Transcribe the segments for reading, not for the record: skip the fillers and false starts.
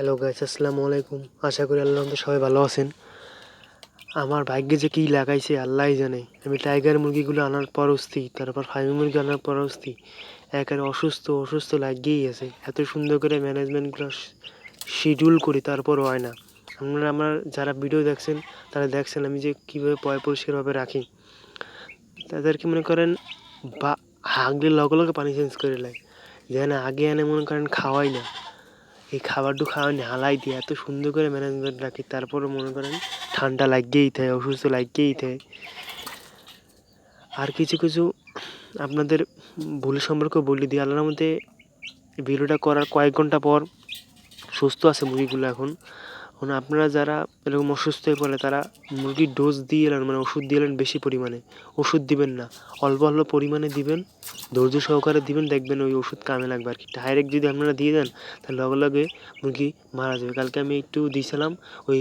Hello guys, আসসালামু আলাইকুম। আশা করি আল্লাহর রহমতে সবাই ভালো আছেন। আমার ভাগ্যে যে কী লাগাইছে আল্লাহই জানে। আমি টাইগার মুরগিগুলো আনার পর অস্থির, তারপর ফার্মি মুরগি আনার পর অস্থির, একেবারে অসুস্থ লাগিয়েই আছে। এত সুন্দর করে ম্যানেজমেন্টগুলো শিডিউল করি তারপরও হয় না। আপনারা আমার যারা ভিডিও দেখছেন তারা দেখছেন আমি যে কীভাবে পরিষ্কারভাবে রাখি। তাদেরকে মনে করেন বা হাগলে লগে লগে পানি চেঞ্জ করে লাগে, যেন আগে এনে মনে করেন খাওয়াই না, এই খাবারটু খাওয়া হালাই দিয়ে এত সুন্দর করে ম্যানেজমেন্ট রাখি, তারপরে মনে করেন ঠান্ডা লাগতেই থাকে, অসুস্থ লাগতেই থাকে। আর কিছু কিছু আপনাদের ভুল সম্পর্কে বলে দিই। আল্লাহর মধ্যে ভিডিওটা করার কয়েক ঘন্টা পর সুস্থ আছে মুরগিগুলো। এখন আপনারা যারা এরকম অসুস্থ হয়ে পড়ে তারা মুরগির ডোজ দিয়ে এলেন, মানে ওষুধ দিয়ে এলেন বেশি পরিমাণে। ওষুধ দিবেন না, অল্প অল্প পরিমাণে দিবেন, ধৈর্য সহকারে দিবেন, দেখবেন ওই ওষুধ কামে লাগবে আর কি। ডাইরেক্ট যদি আপনারা দিয়ে দেন তাহলে লগে লগে মুরগি মারা যাবে। কালকে আমি একটু দিয়েছিলাম ওই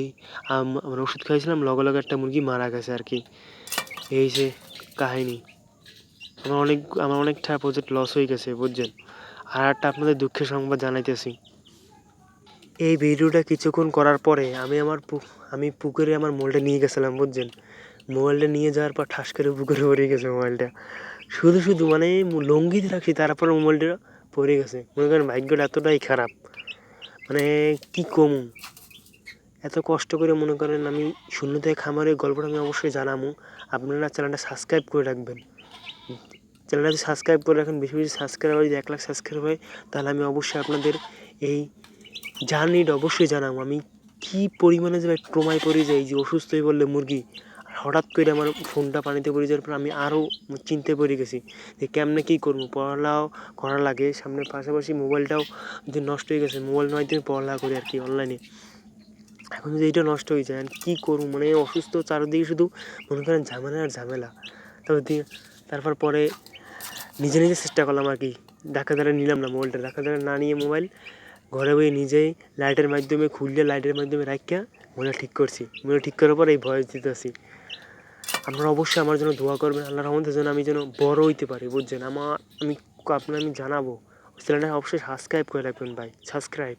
মানে ওষুধ খাইছিলাম, লগে লগে একটা মুরগি মারা গেছে আর কি। এই যে কাহিনি, আমার অনেকটা প্রজেক্ট লস হয়ে গেছে বুঝছেন। আর একটা আপনাদের দুঃখের সংবাদ জানাইতেছি। এই ভিডিওটা কিছুক্ষণ করার পরে আমি পুকুরে আমার মোবাইলটা নিয়ে গেছিলাম বুঝছেন। মোবাইলটা নিয়ে যাওয়ার পর ঠাস করে পুকুরে পড়ে গেছে মোবাইলটা। শুধু মানে লঙ্গিতে রাখছি, তারপরে মোবাইলটা পড়ে গেছে। মনে করেন ভাগ্যটা এতটাই খারাপ, মানে কি কম। এত কষ্ট করে মনে করেন আমি শূন্য থেকে খামারের গল্পটা আমি অবশ্যই জানাবো। আপনারা চ্যানেলটা সাবস্ক্রাইব করে রাখবেন। চ্যানেলটা যদি সাবস্ক্রাইব করে রাখেন, বেশি বেশি সাবস্ক্রাইবার যদি 1 লাখ সাবস্ক্রাইব হয় তাহলে আমি অবশ্যই আপনাদের এই জার্নিটা অবশ্যই জানাবো। আমি কী পরিমাণে যে ট্রমায় পড়ে যাই, যে অসুস্থ হয়ে পড়লে মুরগি, হঠাৎ করে আমার ফোনটা পানিতে পড়ে যাওয়ার পর আমি আরও চিন্তায় পড়ে গেছি যে কেমনে কী করবো। পড়ালেখাও করা লাগে সামনে, পাশাপাশি মোবাইলটাও যে নষ্ট হয়ে গেছে, মোবাইল মাধ্যমে পড়ালেখা করি আর কি অনলাইনে। এখন যদি এইটা নষ্ট হয়ে যায় কী করবো, মানে অসুস্থ চারদিকে শুধু মনে করেন ঝামেলা আর ঝামেলা। তারপর পরে নিজে চেষ্টা করলাম আর কি। ডাক্তার নিলাম না মোবাইলটা, ডাক্তার না নিয়ে মোবাইল ঘরে বই নিজেই লাইটের মাধ্যমে খুললে লাইটের মাধ্যমে রাখিয়া মোবাইল ঠিক করছি। মোবাইল ঠিক করার পর এই ভয়েস দিতেছি। আপনারা অবশ্যই আমার জন্য দোয়া করবেন, আল্লাহর রহমতের জন্য আমি যেন বড় হইতে পারি বুঝছেন। আমি জানাবো চ্যানেলটা অবশ্যই সাবস্ক্রাইব করে রাখবেন ভাই, সাবস্ক্রাইব।